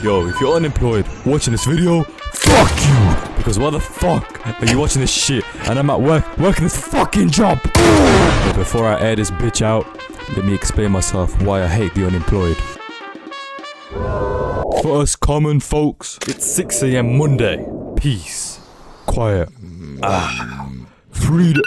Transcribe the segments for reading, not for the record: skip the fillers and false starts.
Yo, if you're unemployed watching this video, fuck you! Because why the fuck are you watching this shit and I'm at work working this fucking job? But before I air this bitch out, let me explain myself why I hate the unemployed. For us common folks, it's 6 AM Monday. Peace. Quiet. Freedom.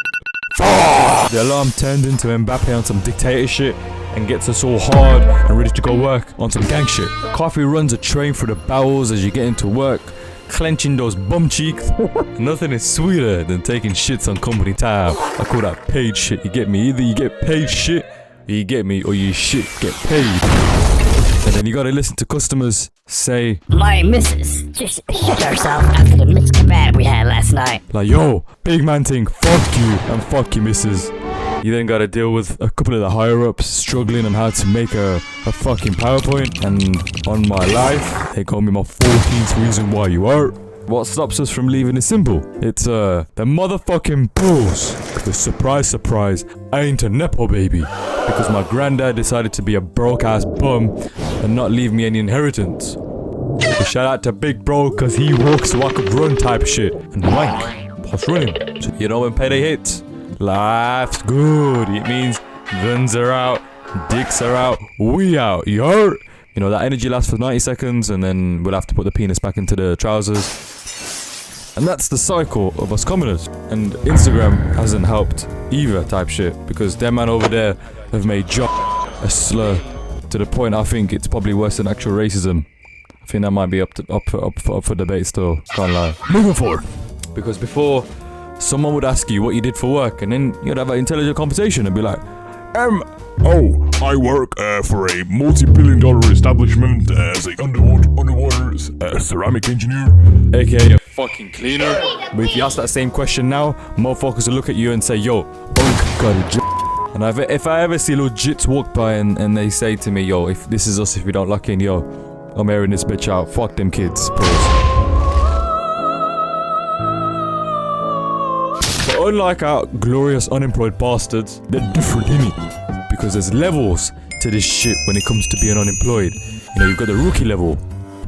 The alarm turned into Mbappe on some dictator shit and gets us all hard and ready to go work on some gang shit. Coffee runs a train through the bowels as you get into work, clenching those bum cheeks. Nothing is sweeter than taking shits on company time. I call that paid shit, you get me? Either you get paid shit, you get me, or you shit get paid. And then you gotta listen to customers say, "My missus just shit herself after the mixed kebab we had last night." Like, yo, big man thing, fuck you and fuck you missus. You then gotta deal with a couple of the higher ups struggling on how to make a fucking PowerPoint, and on my life, they call me my 14th reason why you are. What stops us from leaving is simple. It's the motherfucking bills. Cause surprise, surprise, I ain't a nepo baby. Because my granddad decided to be a broke ass bum and not leave me any inheritance. But shout out to big bro cause he walks so I could run type shit. And wank, what's running? So you know when payday hits, life's good. It means guns are out, dicks are out, we out, you heard? You know, that energy lasts for 90 seconds and then we'll have to put the penis back into the trousers. And that's the cycle of us commoners. And Instagram hasn't helped either type shit. Because them man over there have made job a slur to the point I think it's probably worse than actual racism. I think that might be up for debate still, can't lie. Moving forward. Because before, someone would ask you what you did for work and then you'd have an intelligent conversation and be like, I work for a multi-billion-dollar establishment as a underwater ceramic engineer. aka a fucking cleaner. But if you ask that same question now, motherfuckers will look at you and say, yo, Unk got a j. And if I ever see little jits walk by and they say to me, yo, if this is us, if we don't lock in, yo, I'm airing this bitch out, fuck them kids, pause. But unlike our glorious unemployed bastards, they're different, innit? Because there's levels to this shit when it comes to being unemployed. You know, you've got the rookie level.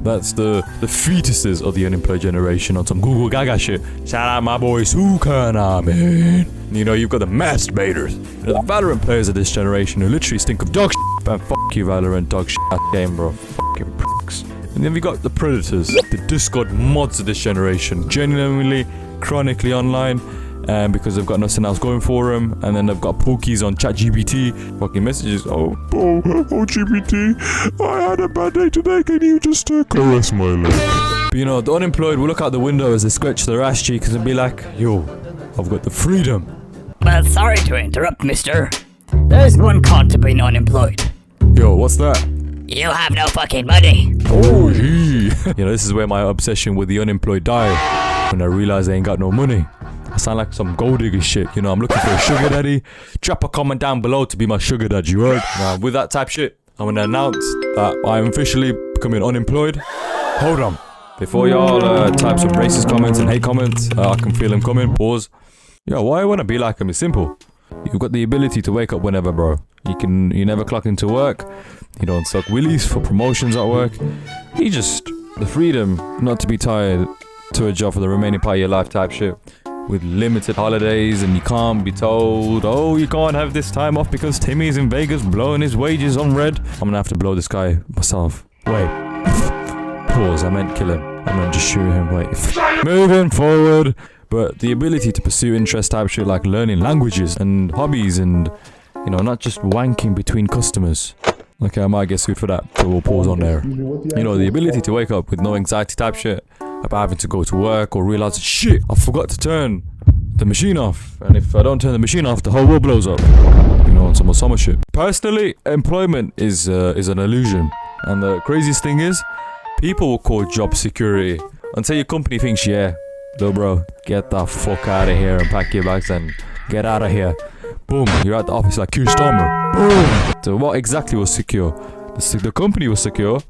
That's the fetuses of the unemployed generation on some Google Gaga shit. Shout out my boys, who can I, man? You know, you've got the masturbators. You know, the Valorant players of this generation who literally stink of dog shit. And fuck you, Valorant, dog shit game, bro. Fucking pricks. And then we got the predators, the Discord mods of this generation. Genuinely, chronically online. Because they've got nothing else going for them, and then they've got pokies on ChatGPT, fucking messages. Oh GPT, I had a bad day today. Can you just caress my leg? But you know, the unemployed will look out the window as they scratch their ass cheeks and be like, yo, I've got the freedom. Well, sorry to interrupt, mister. There's one con to being unemployed. Yo, what's that? You have no fucking money. Oh, yeah. You know, this is where my obsession with the unemployed died. When I realized I ain't got no money. I sound like some gold digger shit, you know, I'm looking for a sugar daddy. Drop a comment down below to be my sugar daddy, you heard? Now, with that type shit, I'm gonna announce that I'm officially becoming unemployed. Hold on. Before y'all type some racist comments and hate comments, I can feel them coming, pause. Yo, why I wanna be like him is simple. You've got the ability to wake up whenever, bro. You never clock into work. You don't suck willies for promotions at work. You just, the freedom not to be tied to a job for the remaining part of your life type shit. With limited holidays, and you can't be told, oh, you can't have this time off because Timmy's in Vegas blowing his wages on red. I'm gonna have to blow this guy myself. Wait. Pause, I meant kill him. I meant just shoot him, wait. Moving forward. But the ability to pursue interest type shit like learning languages and hobbies and, you know, not just wanking between customers. Okay, I might get sued for that, so we'll pause on there. You know, the ability to wake up with no anxiety type shit about having to go to work or realize, shit, I forgot to turn the machine off. And if I don't turn the machine off, the whole world blows up. You know, on some summer shit. Personally, employment is an illusion. And the craziest thing is, people will call job security until your company thinks, yeah, little bro, get the fuck out of here and pack your bags and get out of here. Boom, you're at the office like Keir Starmer. Boom. So what exactly was secure? The company was secure,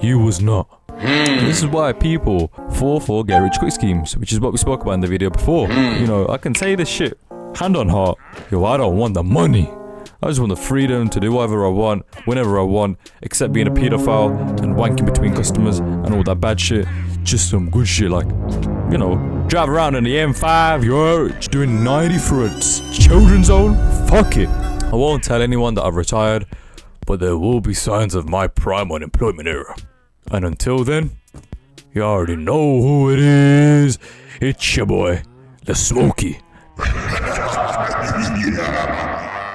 you was not. This is why people fall for get rich quick schemes, which is what we spoke about in the video before. You know, I can say this shit, hand on heart, yo, I don't want the money. I just want the freedom to do whatever I want, whenever I want, except being a pedophile and wanking between customers and all that bad shit. Just some good shit like, you know, drive around in the M5, you're doing 90 for a children's zone. Fuck it. I won't tell anyone that I've retired, but there will be signs of my prime unemployment era. And until then, you already know who it is. It's your boy, lasmoky.